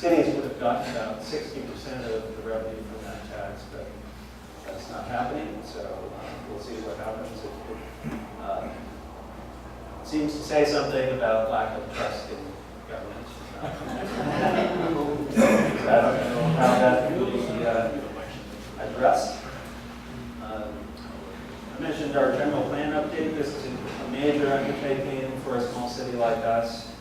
cities would have gotten about 60% of the revenue from that tax, but that's not happening, so we'll see what happens. It seems to say something about lack of trust in government. I don't know how that can be addressed. I mentioned our general plan update. This is a major undertaking for a small city like us.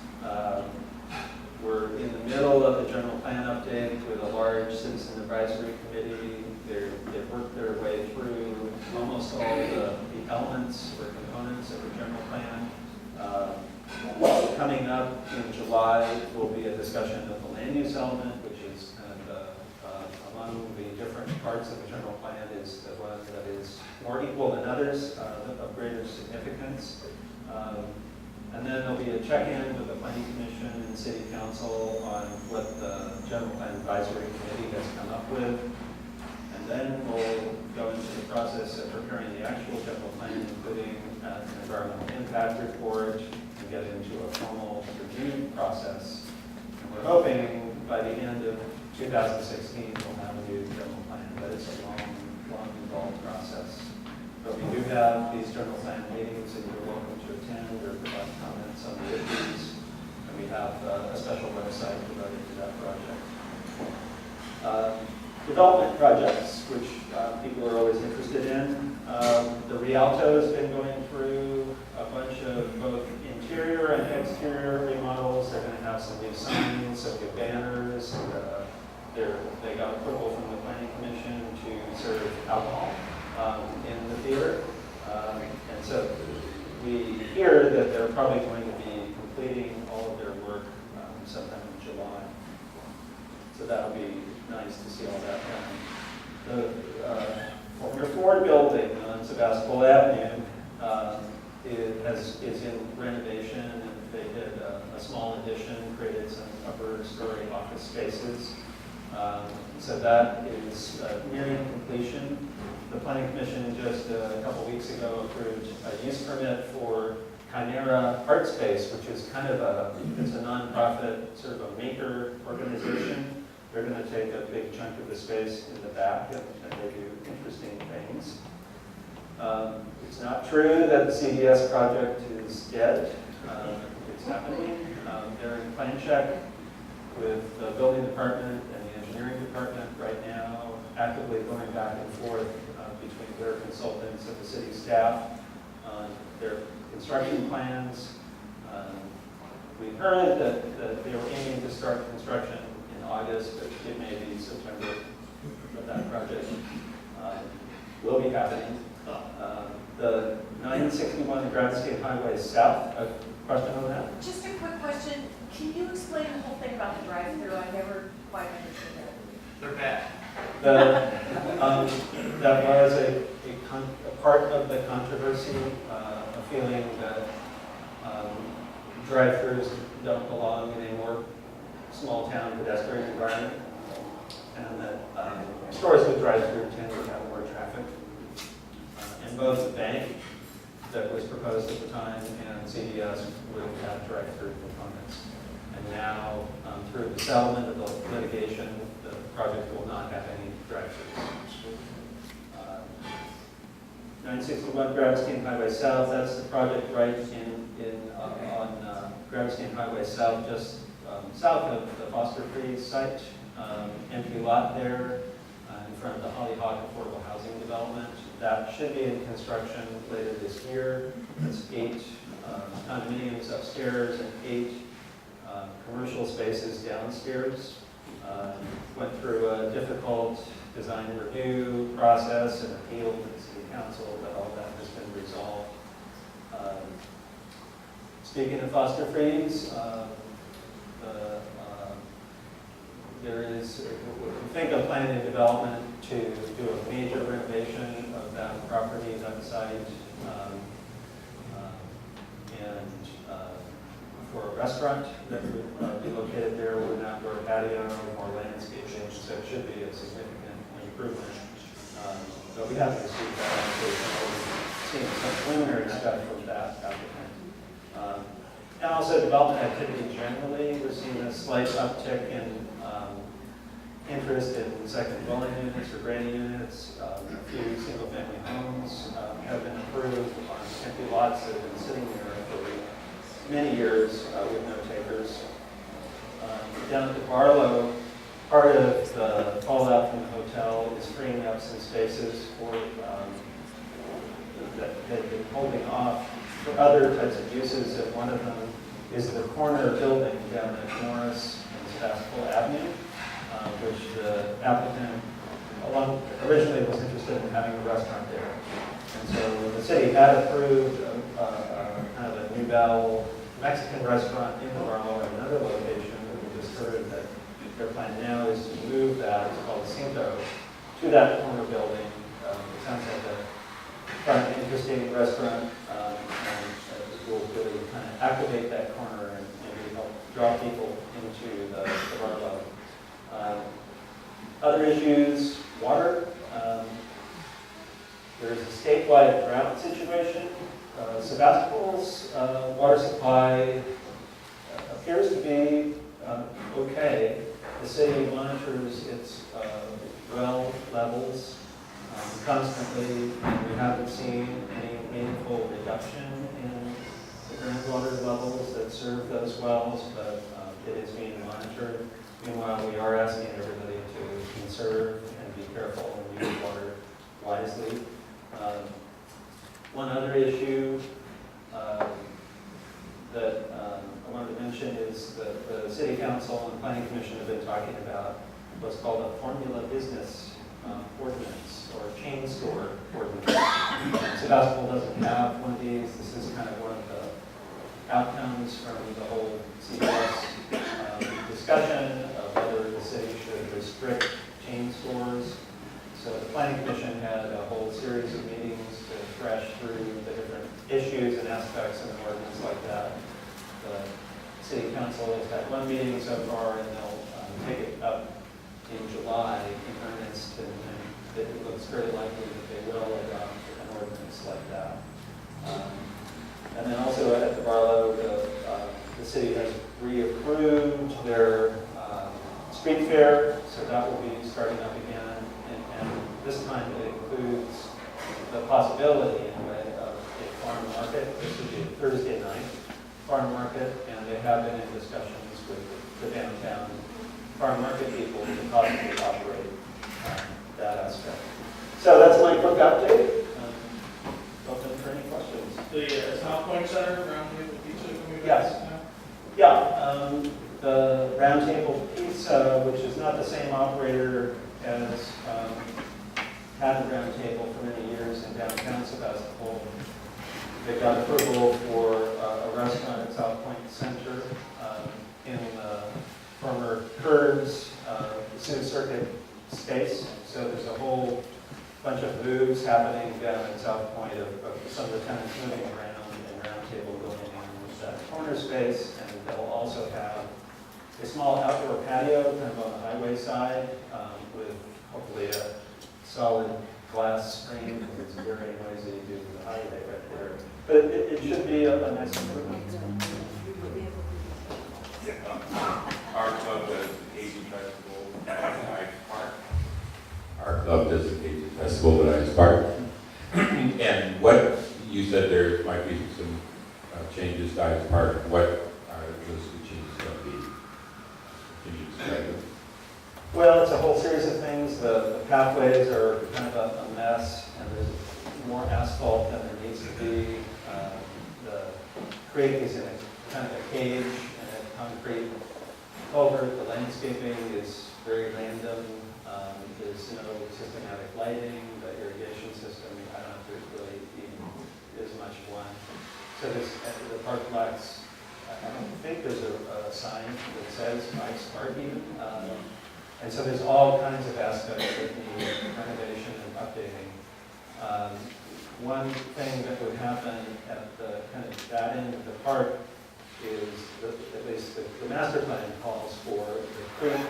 We're in the middle of the general plan update with a large citizen advisory committee. They've worked their way through almost all the elements or components of the general plan. Coming up in July will be a discussion of the land use element, which is kind of among the different parts of the general plan is the one that is more equal than others, of greater significance. And then there'll be a check-in with the Planning Commission and City Council on what the General Plan Advisory Committee has come up with. And then we'll go into the process of preparing the actual general plan, including an environmental impact report, and get into a formal review process. And we're hoping by the end of 2016 we'll have a new general plan, but it's a long involved process. But we do have these general plan meetings and you're welcome to attend or provide comments on the issues. And we have a special website devoted to that project. Development projects, which people are always interested in. The Rialto has been going through a bunch of both interior and exterior remodels. They're going to have some new signs, some new banners. They got approval from the Planning Commission to serve alcohol in the theater. And so we hear that they're probably going to be completing all of their work sometime in July. So that'll be nice to see all that done. The former Ford building on Sebastopol Avenue is in renovation, and they did a small addition, created some upper story office spaces. So that is nearing completion. The Planning Commission just a couple weeks ago approved a use permit for Chimera Art Space, which is kind of it's a nonprofit, sort of a maker organization. They're going to take a big chunk of the space in the back, and they do interesting things. It's not true that the CDS project is dead. It's happening. They're in plan check with the building department and the engineering department right now, actively going back and forth between their consultants and the city staff on their construction plans. We heard that they were aiming to start construction in August, but it may be September for that project. Will be happening. The 961 Groundscape Highway South, a question on that? Just a quick question. Can you explain the whole thing about the drive-through? I never quite understood that. They're back. That was a part of the controversy, a feeling that drive-throughs don't belong in a more small-town pedestrian environment, and that stores with drive-through tend to have more traffic. And both the bank that was proposed at the time and CDS would have drive-through components. And now, through the settlement of the litigation, the project will not have any drive-throughs. 961 Gravestein Highway South, that's the project right on Gravestein Highway South, just south of the Foster Freeze site. Empty lot there in front of the Hollyhock Affordable Housing Development. That should be in construction later this year. It's 8 condominiums upstairs and 8 commercial spaces downstairs. Went through a difficult design review process and appealed to the City Council, but all that has been resolved. Speaking of Foster Freeze, there is, we think of planning development to do a major renovation of that property, that site, and for a restaurant that would be located there with an outdoor patio, more landscaping, so it should be a significant improvement. But we haven't received that application. We've seen some preliminary stuff from that applicant. And also development activity generally. We're seeing a slight uptick in interest in second dwelling units or granny units. A few single-family homes have been approved on empty lots that have been sitting there for many years with no takers. Down at the Barlow, part of the fallout from the hotel is freeing up some spaces for that they've been holding off for other types of uses, and one of them is the corner building down at Morris and Sebastopol Avenue, which the applicant originally was interested in having a restaurant there. And so the city had approved kind of a New Bell Mexican restaurant in the Barlow at another location, but we just heard that their plan now is to move that, it's called Cinco, to that corner building. It sounds like an interesting restaurant, and it will really kind of activate that corner and maybe help draw people into the Barlow. Other issues, water. There's a statewide drought situation. Sebastopol's water supply appears to be okay. The city monitors its well levels constantly, and we haven't seen any meaningful reduction in the groundwater levels that serve those wells, but it is being monitored. Meanwhile, we are asking everybody to conserve and be careful and use water wisely. One other issue that I wanted to mention is that the City Council and Planning Commission have been talking about what's called a formula business ordinance or chain store ordinance. Sebastopol doesn't have one of these. This is kind of one of the outcomes from the whole CBS discussion of whether the city should restrict chain stores. So the Planning Commission had a whole series of meetings to thresh through the different issues and aspects of an ordinance like that. The City Council has had one meeting so far, and they'll take it up in July in earnest, and it looks very likely that they will adopt an ordinance like that. And then also at the Barlow, the city has reapproved their street fair, so that will be starting up again. And this time it includes the possibility, anyway, of a farm market. This would be a Thursday night farm market, and they have been in discussions with the downtown farm market people to possibly operate that aspect. So that's my quick update. Open for any questions. The South Point Center, Roundtable Pizza, can we? Yes. Yeah, the Roundtable Pizza, which is not the same operator as had the Roundtable for many years in downtown Sebastopol. They got approval for a restaurant at South Point Center in the former Curves Sioux Circuit space. So there's a whole bunch of moves happening down at South Point of some of the tenants moving around and Roundtable going in that corner space. And they'll also have a small outdoor patio kind of on the highway side with hopefully a solid glass screen, because it's very noisy due to the highway right there. But it should be a nice improvement. Our club does the Asian Festival at Ice Park. Our club does the Cajun Festival at Ice Park. And what, you said there might be some changes to Ice Park. What are those changes going to be? Can you describe them? Well, it's a whole series of things. The pathways are kind of a mess, and there's more asphalt than there needs to be. The creek is in a kind of a cage and a concrete culvert. The landscaping is very random. There's no systematic lighting. The irrigation system, I don't know if there's really even as much one. So there's the park lacks, I don't think there's a sign that says Ice Park even. And so there's all kinds of aspects that need renovation and updating. One thing that would happen at the kind of that end of the park is, at least the master plan calls for the creek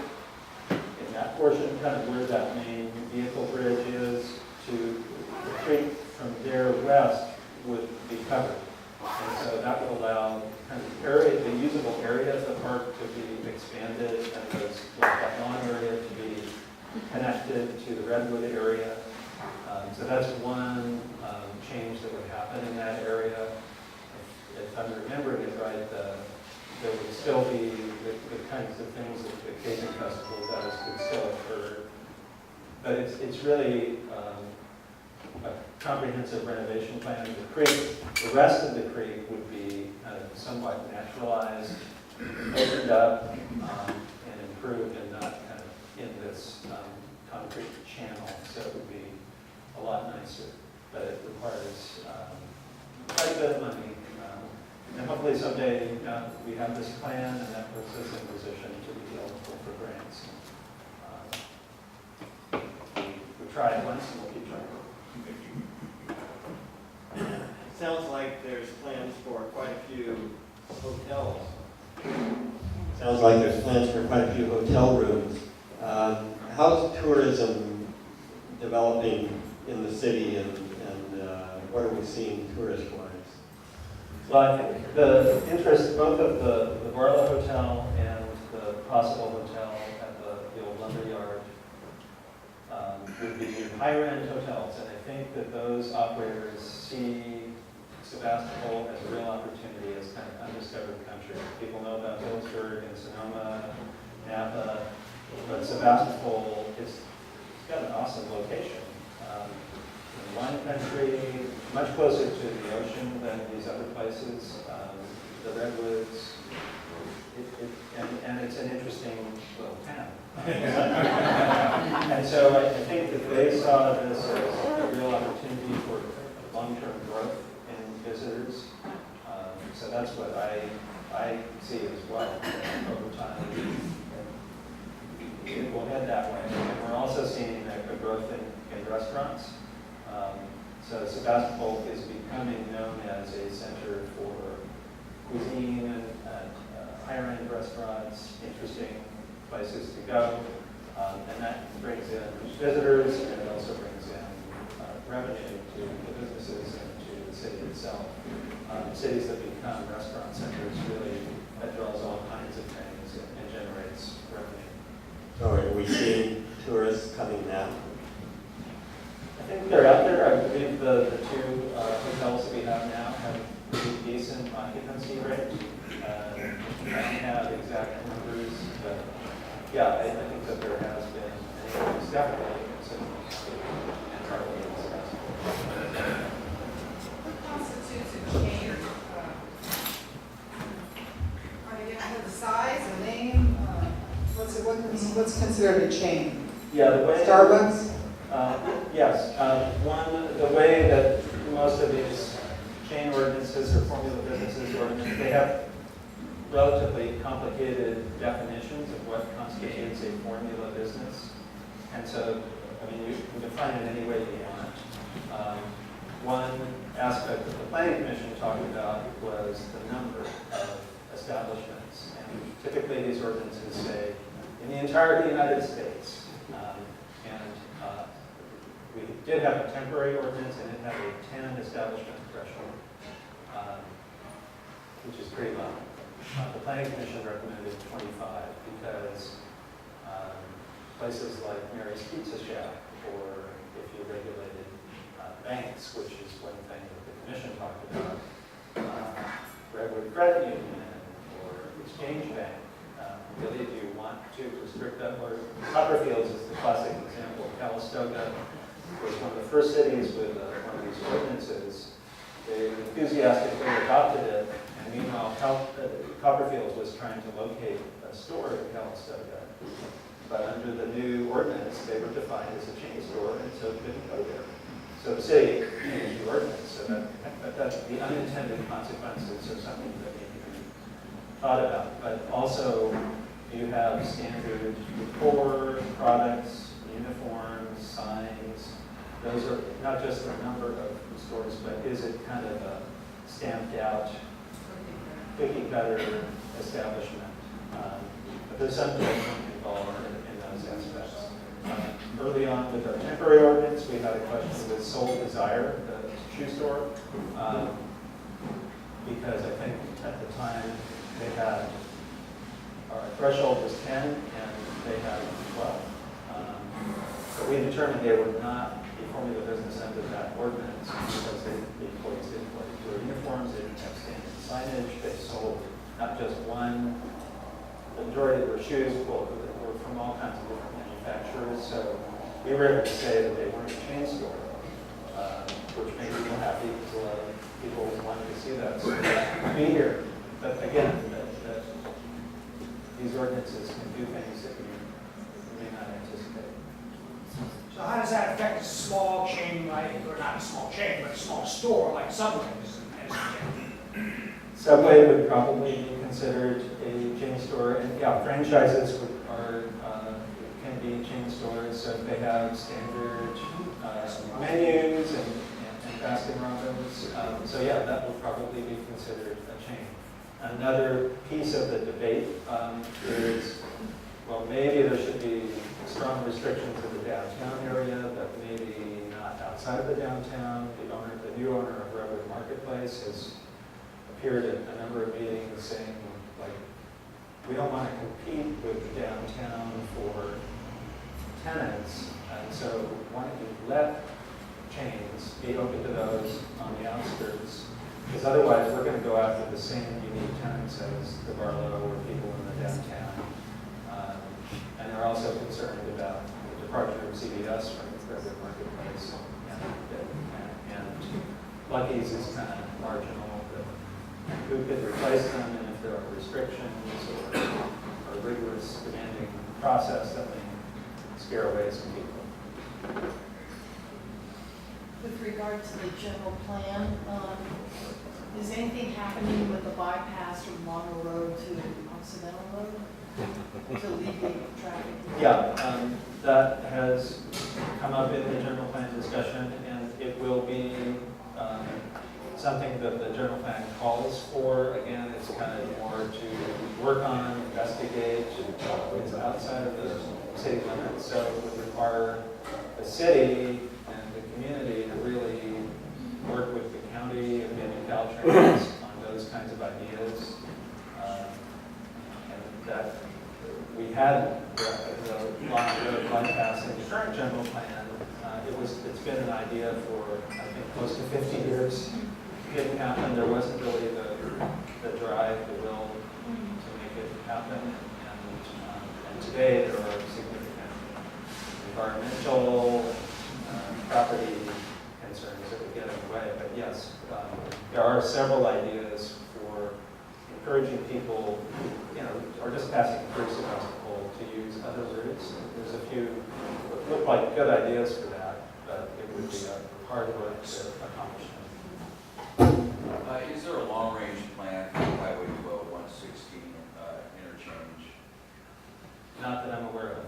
in that portion, kind of where that main vehicle bridge is, to the creek from there west would be covered. And so that would allow kind kind of area, the usable area of the park to be expanded, and those, that lawn area to be connected to the Redwood area. So that's one change that would happen in that area. If I'm remembering it right, there would still be the kinds of things that the Cajun Festival does could still occur. But it's really a comprehensive renovation plan. The creek, the rest of the creek would be kind of somewhat naturalized, opened up, and improved, and not kind of in this concrete channel. So it would be a lot nicer, but it requires quite a bit of money. And hopefully someday we have this plan, and that puts us in position to be eligible for grants. We tried once, and we'll keep trying. Sounds like there's plans for quite a few hotels. Sounds like there's plans for quite a few hotel rooms. How's tourism developing in the city, and what are we seeing tourist-wise? Well, I think the interest, both of the Barla Hotel and the possible hotel at the old lumber yard would be higher-end hotels, and I think that those operators see Sebastopol as a real opportunity, as kind of undiscovered country. People know about Hillsburg and Sonoma, Napa, but Sebastopol it's got an awesome location. Wine country, much closer to the ocean than these other places. The Redwoods, and it's an interesting little town. And so I think that they saw this as a real opportunity for long-term growth in visitors. So that's what I see as well. Over time, it will head that way. And we're also seeing a growth in restaurants. So Sebastopol is becoming known as a center for cuisine and higher-end restaurants, interesting places to go, and that brings in visitors, and it also brings in revenue to the businesses and to the city itself. Cities that become restaurant centers really, that draws all kinds of things and generates revenue. So are we seeing tourists coming now? I think they're out there. I believe the two hotels that we have now have pretty decent occupancy rate. I don't have exact numbers, but yeah, I think that there has been an increase, definitely, and partly in Sebastopol. What constitutes a chain? Are they going to have the size, the name? What's considered a chain? Yeah, the way Starbucks? Yes. The way that most of these chain ordinances or formula businesses ordinances, they have relatively complicated definitions of what constitutes a formula business. And so, I mean, you can define it any way you want. One aspect that the Planning Commission talked about was the number of establishments. And typically these ordinances say, in the entire United States. We did have a temporary ordinance, and it had a 10 establishment threshold, which is pretty low. The Planning Commission recommended 25 because places like Mary's Pizza Shack, or if you regulated banks, which is one thing that the Commission talked about, Redwood Credit Union or Exchange Bank. Really, do you want to restrict that? Or Copperfields is the classic example. Calistoga was one of the first cities with one of these ordinances. They enthusiastically adopted it, and meanwhile, Copperfields was trying to locate a store in Calistoga. But under the new ordinance, they were defined as a chain store, and so it couldn't go there. So the city changed the ordinance, so that's the unintended consequences of something that need to be thought about. But also, you have standard decor, products, uniforms, signs. Those are not just the number of stores, but is it kind of a stamped out, cookie cutter establishment? But there's some judgment involved in those aspects. Early on with our temporary ordinance, we had a question with Soul Desire, the shoe store, because I think at the time, they had, our threshold was 10, and they had 12. But we determined they would not be forming the business under that ordinance because the employees didn't wear uniforms, they didn't have standard signage, they sold not just one, the majority were shoes, well, they were from all kinds of different manufacturers, so we were able to say that they weren't a chain store, which made people happy because a lot of people wanted to see that. So be here, but again, that these ordinances can do things that you may not anticipate. So how does that affect a small chain, like, or not a small chain, but a small store like Subway? as an example? Subway would probably be considered a chain store, and yeah, franchises can be chain stores, so if they have standard menus and Baskin Robbins. So yeah, that would probably be considered a chain. Another piece of the debate is, well, maybe there should be strong restrictions in the downtown area, but maybe not outside of the downtown. The new owner of Redwood Marketplace has appeared at a number of meetings saying, like, we don't want to compete with the downtown for tenants, and so why don't you let chains be open to those on the outskirts? Because otherwise, we're going to go after the same unique tenants as the Barlow or people in the downtown. And they're also concerned about the departure of CVS from the Redwood Marketplace. And Lucky's is kind of marginal. But who could replace them, and if there are restrictions or rigorous demanding process that may scare away some people. With regard to the general plan, is anything happening with the bypass from Laurel Road to Occidental Road to alleviate traffic? Yeah, that has come up in the general plan discussion, and it will be something that the general plan calls for. Again, it's kind of more to work on, investigate. It's outside of the city limits, so it would require the city and the community to really work with the county and maybe Caltrans on those kinds of ideas. And that we had the Long Road bypass in the current general plan. It's been an idea for, I think, close to 50 years. It didn't happen. There wasn't really the drive, the will to make it happen. And today there are significant environmental, property concerns that would get in the way. But yes, there are several ideas for encouraging people, or just passing through Sebastopol to use other routes. There's a few that look like good ideas for that, but it would be a hard work to accomplish them. Is there a long-range plan for Highway 12, 116 interchange? Not that I'm aware of.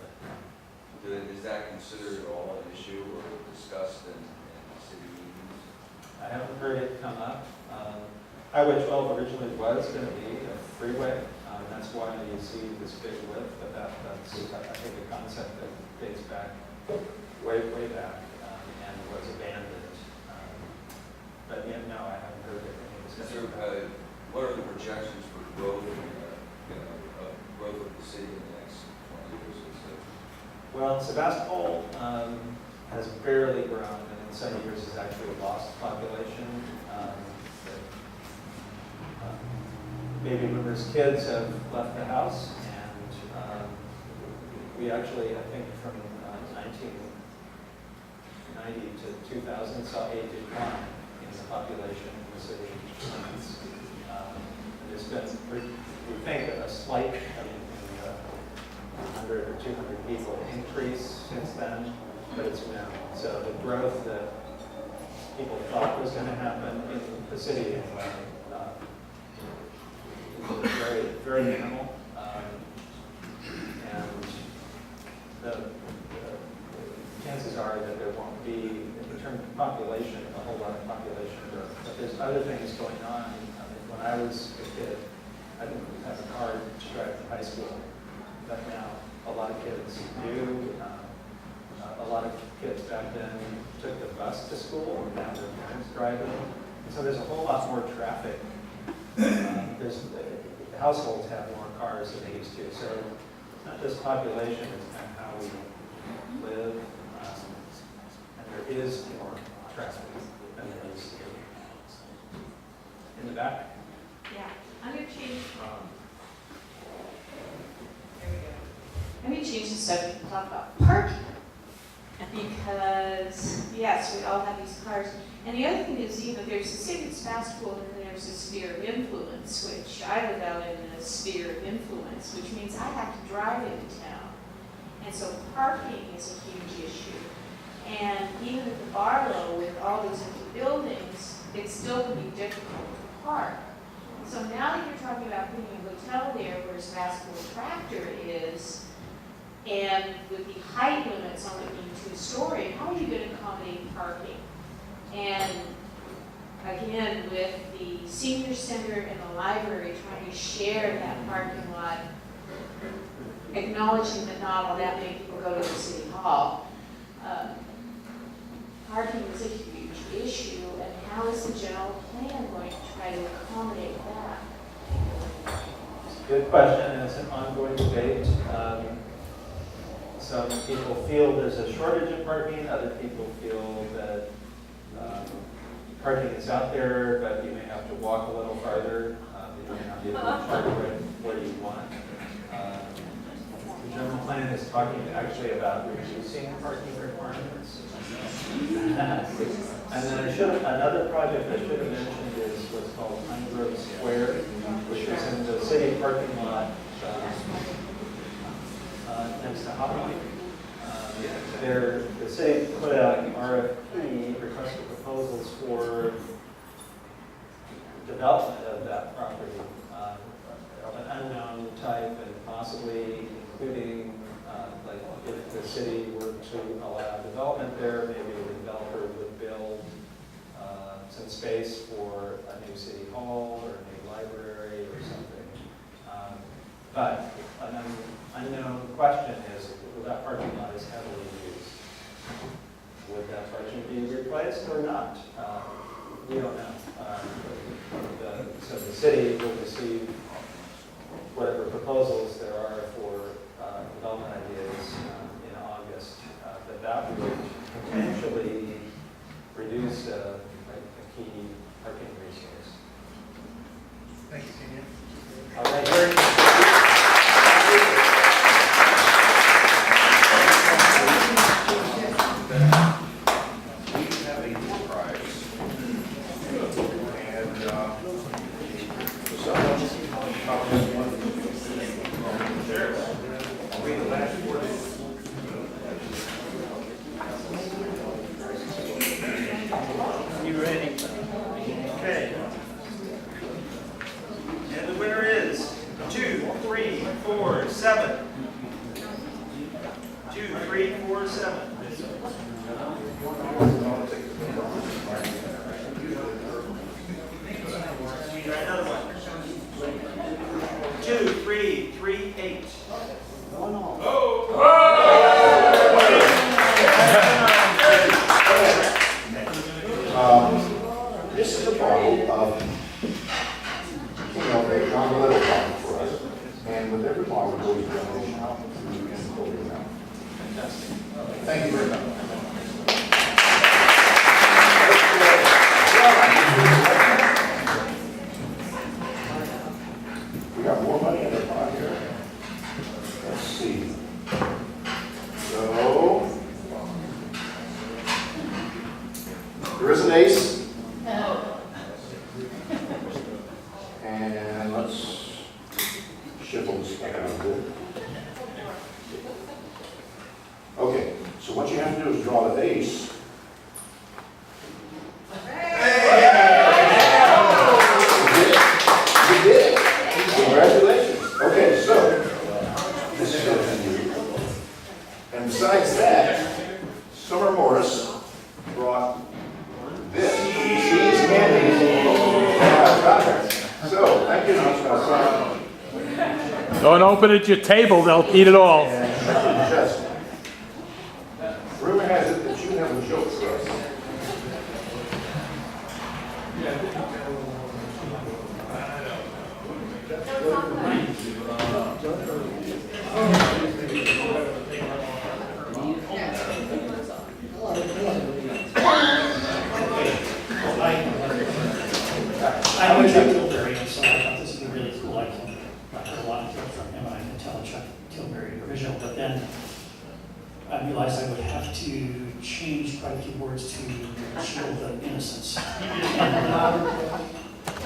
Is that considered at all an issue or discussed in city meetings? I haven't heard it come up. Highway 12 originally was going to be a freeway. That's why you see this big width, but that's, I think, a concept that dates back way back and was abandoned. But yeah, no, I haven't heard of any discussion. What are the projections for growth, growth of the city in the next 20 years or so? Well, Sebastopol has barely grown, and in some years has actually lost population. Baby boomers' kids have left the house, and we actually, I think, from 1990 to 2000 saw a decline in the population in the city. There's been, we think, a slight, 100 or 200 people increase since then, but it's minimal. So the growth that people thought was going to happen in the city anyway, very, very minimal. And the chances are that there won't be, in terms of population, a whole lot of population growth. But there's other things going on. I mean, when I was a kid, I didn't have a car to drive to high school. But now a lot of kids do. A lot of kids back then took the bus to school, and now their parents drive it. And so there's a whole lot more traffic households have more cars than they used to. So it's not just population, it's kind of how we live. And there is more traffic than there used to be. In the back? Yeah, I'm gonna change. There we go. I'm gonna change the subject and talk about parking. Because, yes, we all have these cars. And the other thing is, there's the city's fast food and then there's the sphere of influence, which I live out in a sphere of influence, which means I have to drive into town. And so parking is a huge issue. And even at the Barlow, with all these empty buildings, it still can be difficult to park. So now that you're talking about putting a hotel there where Vascular Tractor is, and with the height limits only being 2-story, how are you going to accommodate parking? And again, with the senior center and the library trying to share that parking lot, acknowledging that not all that many people go to the city hall, parking is a huge issue, and how is the general plan going to try to accommodate that? Good question, and it's an ongoing debate. Some people feel there's a shortage of parking, other people feel that parking is out there, but you may have to walk a little farther. You may not be able to park where you want. The general plan is talking actually about reducing parking requirements. And then another project I should have mentioned is what's called Ungrove Square, which is in the city parking lot next to Hopper. The city put out an RFP, request for proposals for development of that property of an unknown type, and possibly including, like if the city were to allow development there, maybe the developer would build some space for a new city hall or a new library or something. But an unknown question is, that parking lot is heavily used. Would that parking be replaced or not? We don't know. So the city will receive whatever proposals there are for development ideas in August. But that would potentially reduce a key parking resource. Thank you, Kenyon. All right, here. You ready? Okay. And the winner is 2347. 2347. Try another one. 2338. This is a bottle of, a John Little bottle for us, and with every bottle goes a donation out to the program. Fantastic. Thank you very much. We got more money in the pot here. Let's see. So, there is an ace. And let's shuffle this back out a bit. Okay, so what you have to do is draw the ace. You did. Congratulations. Okay, so this is going to you. And besides that, Summer Morris brought this. These candies. So, thank you, Mr. Don't open at your table, they'll eat it all. Just, rumor has it that you have a joke for us. then I realized I would have to change quite a few words to shield the innocence. And,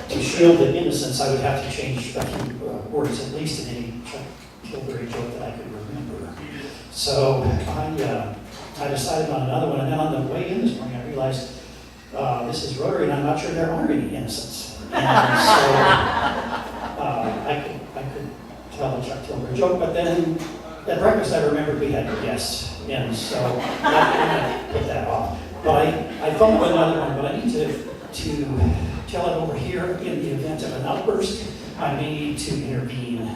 to shield the innocence, I would have to change a few words, at least in any Chuck Tilbury joke that I could remember. So I decided on another one, and then on the way in this morning, I realized this is Rotary, and I'm not sure there are any innocents. And so I could tell a Chuck Tilbury joke, but then at breakfast I remembered we had guests, and so I put that off. But I thought of another one, but I need to tell it over here in the event of an outburst. I may need to intervene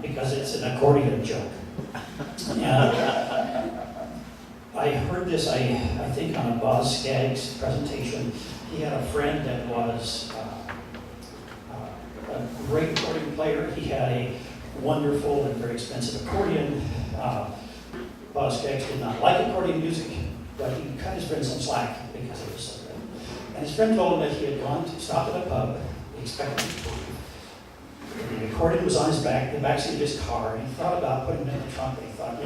because it's an accordion joke. And I heard this, I think, on a Boz Scaggs presentation. He had a friend that was a great accordion player. He had a wonderful and very expensive accordion. Boz Scaggs did not like accordion music, but he cut his friend some slack because it was so good. And his friend told him that he had gone to stop at a pub, he expected to leave. The accordion was on his back, the backseat of his car, and he thought about putting it in the trunk, but he thought,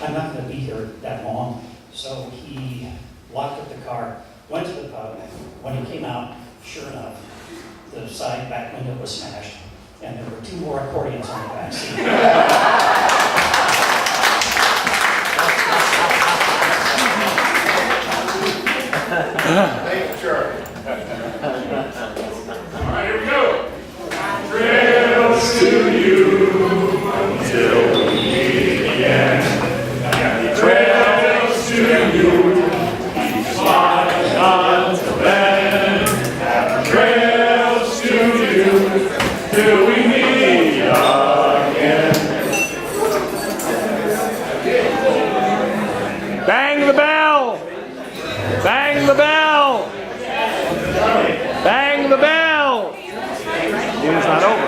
I'm not going to be here that long. So he locked up the car, went to the pub. When he came out, sure enough, the side back window was smashed, and there were 2 more accordions on the back seat. Thank you, Charlie. All right, here we go. Trails to you until we meet again. Trails to you, smile until then. Trails to you till we meet again. Bang the bell! Bang the bell! Bang the bell! Game's not over.